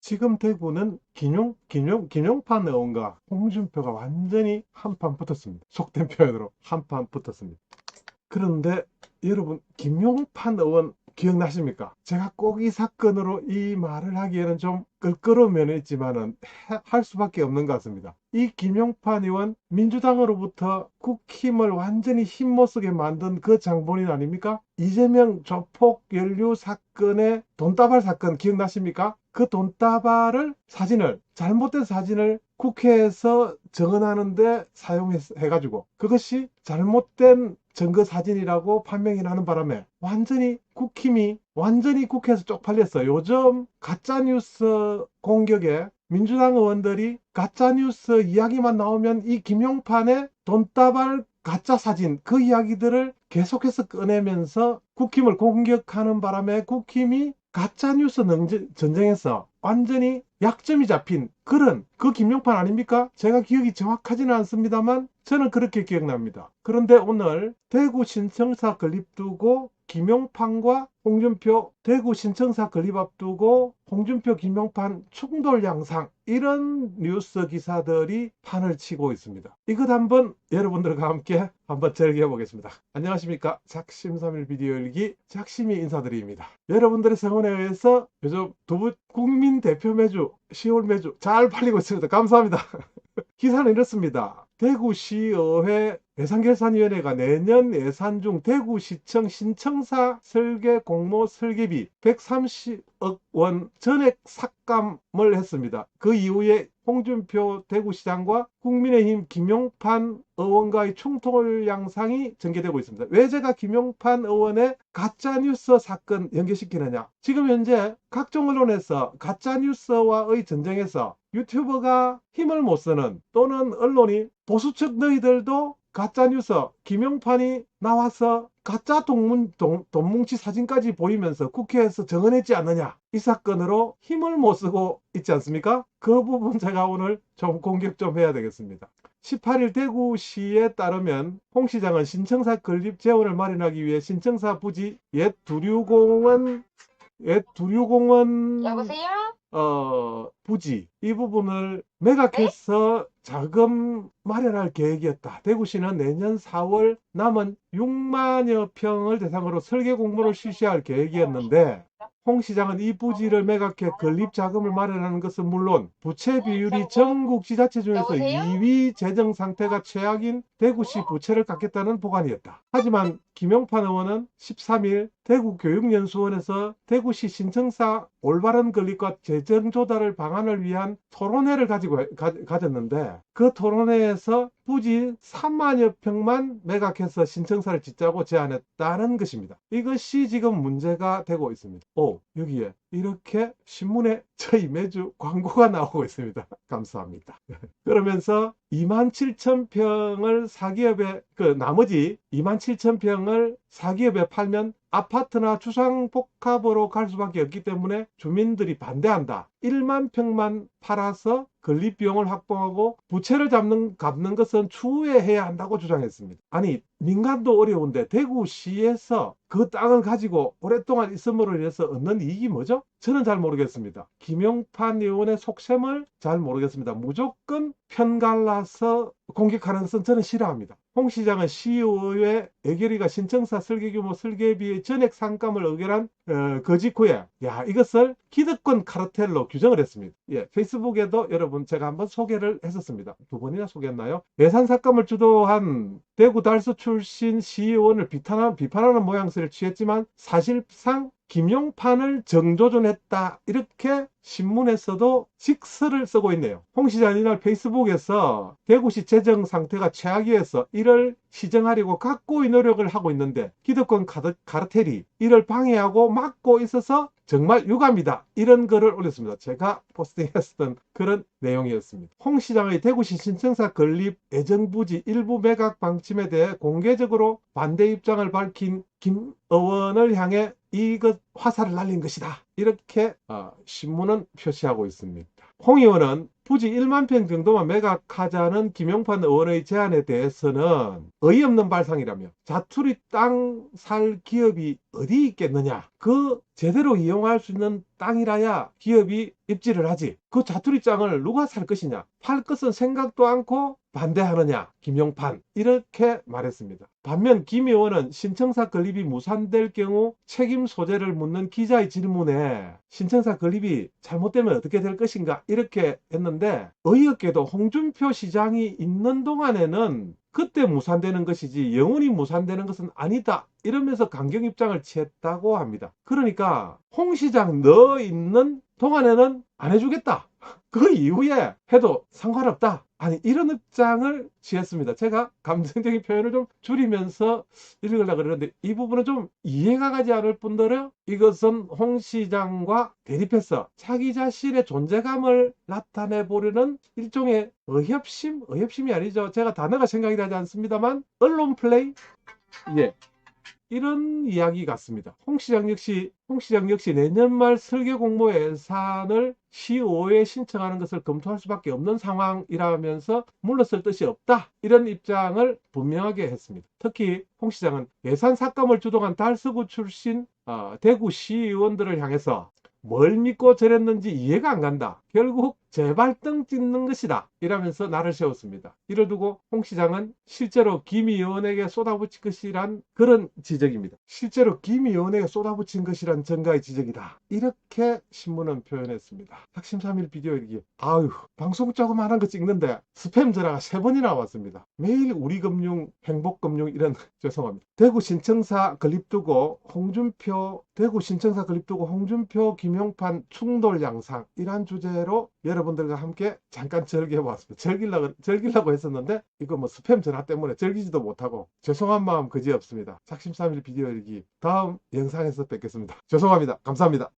지금 대구는 김용판 의원과 홍준표가 완전히 한판 붙었습니다. 속된 표현으로 한판 붙었습니다. 그런데 여러분, 김용판 의원 기억나십니까? 제가 꼭 이 사건으로 이 말을 하기에는 좀 껄끄러운 면이 있지만은 할 수밖에 없는 것 같습니다. 이 김용판 의원 민주당으로부터 국힘을 완전히 힘 못 쓰게 만든 그 장본인 아닙니까? 이재명 조폭 연루 사건의 돈다발 사건 기억나십니까? 그 돈다발을 잘못된 사진을 국회에서 정언하는데 사용해가지고 그것이 잘못된 증거 사진이라고 판명이 나는 바람에 완전히 국힘이 완전히 국회에서 쪽팔렸어요. 요즘 가짜뉴스 공격에 민주당 의원들이 가짜뉴스 이야기만 나오면 이 김용판의 돈다발 가짜 사진 그 이야기들을 계속해서 꺼내면서 국힘을 공격하는 바람에 국힘이 가짜뉴스 전쟁에서 완전히 약점이 잡힌 그런 그 김용판 아닙니까? 제가 기억이 정확하지는 않습니다만 저는 그렇게 기억납니다. 그런데 오늘 대구 신청사 건립 두고 김용판과 홍준표 대구 신청사 건립 앞두고 홍준표 김용판 충돌 양상 이런 뉴스 기사들이 판을 치고 있습니다. 이것 한번 여러분들과 함께 한번 즐겨보겠습니다. 안녕하십니까? 작심삼일 비디오 일기 작심이 인사드립니다. 여러분들의 성원에 의해서 요즘 두부 국민 대표 매주 10월 매주 잘 팔리고 있습니다. 감사합니다. 기사는 이렇습니다. 대구시의회 예산결산위원회가 내년 예산 중 대구시청 신청사 설계 공모 설계비 130억 원 전액 삭감을 했습니다. 그 이후에 홍준표 대구시장과 국민의힘 김용판 의원과의 충돌 양상이 전개되고 있습니다. 왜 제가 김용판 의원의 가짜뉴스 사건 연계시키느냐? 지금 현재 각종 언론에서 가짜뉴스와의 전쟁에서 유튜버가 힘을 못 쓰는 또는 언론이 보수측 너희들도 가짜뉴스 김용판이 나와서 가짜 돈뭉치 사진까지 보이면서 국회에서 정언했지 않느냐 이 사건으로 힘을 못 쓰고 있지 않습니까? 그 부분 제가 오늘 좀 공격 좀 해야 되겠습니다. 18일 대구시에 따르면 홍 시장은 신청사 건립 재원을 마련하기 위해 신청사 부지 옛 두류공원 여보세요? 부지 이 부분을 매각해서 자금 마련할 계획이었다. 대구시는 내년 4월 남은 6만여 평을 대상으로 설계 공모를 실시할 계획이었는데 홍 시장은 이 부지를 매각해 건립 자금을 마련하는 것은 물론 부채 비율이 전국 지자체 중에서 여보세요? 2위 재정 상태가 최악인 대구시 부채를 갚겠다는 보관이었다. 하지만 김용판 의원은 13일 대구교육연수원에서 대구시 신청사 올바른 건립과 재정 조달을 방안을 위한 토론회를 가졌는데 그 토론회에서 부지 3만여 평만 매각해서 신청사를 짓자고 제안했다는 것입니다. 이것이 지금 문제가 되고 있습니다. 여기에 이렇게 신문에 저희 매주 광고가 나오고 있습니다. 감사합니다. 그러면서 27,000평을 사기업에 나머지 27,000평을 사기업에 팔면 아파트나 주상복합으로 갈 수밖에 없기 때문에 주민들이 반대한다. 1만 평만 팔아서 건립 비용을 확보하고 부채를 갚는 것은 추후에 해야 한다고 주장했습니다. 아니 민간도 어려운데 대구시에서 그 땅을 가지고 오랫동안 있음으로 인해서 얻는 이익이 뭐죠? 저는 잘 모르겠습니다. 김용판 의원의 속셈을 잘 모르겠습니다. 무조건 편갈라서 공격하는 것은 저는 싫어합니다. 홍 시장은 시의회 애결위가 신청사 설계규모 설계비의 전액 삭감을 의결한 거짓 후에 이것을 기득권 카르텔로 규정을 했습니다. 페이스북에도 여러분 제가 한번 소개를 했었습니다. 2번이나 소개했나요? 예산 삭감을 주도한 대구 달서 출신 시의원을 비판하는 모양새를 취했지만 사실상 김용판을 정조준했다 이렇게 신문에서도 직설을 쓰고 있네요. 홍 시장은 이날 페이스북에서 대구시 재정 상태가 최악이어서 이를 시정하려고 각고의 노력을 하고 있는데 기득권 카르텔이 이를 방해하고 막고 있어서 정말 유감이다 이런 글을 올렸습니다. 제가 포스팅했었던 그런 내용이었습니다. 홍 시장의 대구시 신청사 건립 예정부지 일부 매각 방침에 대해 공개적으로 반대 입장을 밝힌 김 의원을 향해 이것 화살을 날린 것이다 이렇게 신문은 표시하고 있습니다. 홍 의원은 부지 1만 평 정도만 매각하자는 김용판 의원의 제안에 대해서는 어이없는 발상이라며 자투리 땅 살 기업이 어디 있겠느냐, 그 제대로 이용할 수 있는 땅이라야 기업이 입지를 하지. 그 자투리장을 누가 살 것이냐? 팔 것은 생각도 않고 반대하느냐? 김용판. 이렇게 말했습니다. 반면 김 의원은 신청사 건립이 무산될 경우 책임 소재를 묻는 기자의 질문에 신청사 건립이 잘못되면 어떻게 될 것인가? 이렇게 했는데 어이없게도 홍준표 시장이 있는 동안에는 그때 무산되는 것이지 영원히 무산되는 것은 아니다. 이러면서 강경 입장을 취했다고 합니다. 그러니까 홍 시장 너 있는 동안에는 안 해주겠다. 그 이후에 해도 상관없다. 아니 이런 입장을 취했습니다. 제가 감정적인 표현을 좀 줄이면서 읽으려고 그러는데 이 부분은 좀 이해가 가지 않을 뿐더러 이것은 홍 시장과 대립해서 자기 자신의 존재감을 나타내 보려는 일종의 의협심이 아니죠. 제가 단어가 생각이 나지 않습니다만 언론 플레이? 예. 이런 이야기 같습니다. 홍 시장 역시 내년 말 설계 공모 예산을 시의회에 신청하는 것을 검토할 수밖에 없는 상황이라면서 물러설 뜻이 없다. 이런 입장을 분명하게 했습니다. 특히 홍 시장은 예산 삭감을 주도한 달서구 출신 대구 시의원들을 향해서 뭘 믿고 저랬는지 이해가 안 간다. 결국 재발등 찍는 것이다. 이라면서 나를 세웠습니다. 이를 두고 홍 시장은 실제로 김 의원에게 쏟아붙일 것이란 그런 지적입니다. 실제로 김 의원에게 쏟아붙인 것이란 전가의 지적이다. 이렇게 신문은 표현했습니다. 작심삼일 비디오 일기. 아유, 방송 조금 하는 거 찍는데 스팸 전화가 3번이나 왔습니다. 매일 우리금융, 행복금융 이런 죄송합니다. 대구 신청사 건립 두고 홍준표 김용판 충돌 양상 이란 주제로 여러분들과 함께 잠깐 즐겨보았습니다. 즐기려고 했었는데 이거 뭐 스팸 전화 때문에 즐기지도 못하고 죄송한 마음 그지없습니다. 작심삼일 비디오 일기 다음 영상에서 뵙겠습니다. 죄송합니다. 감사합니다.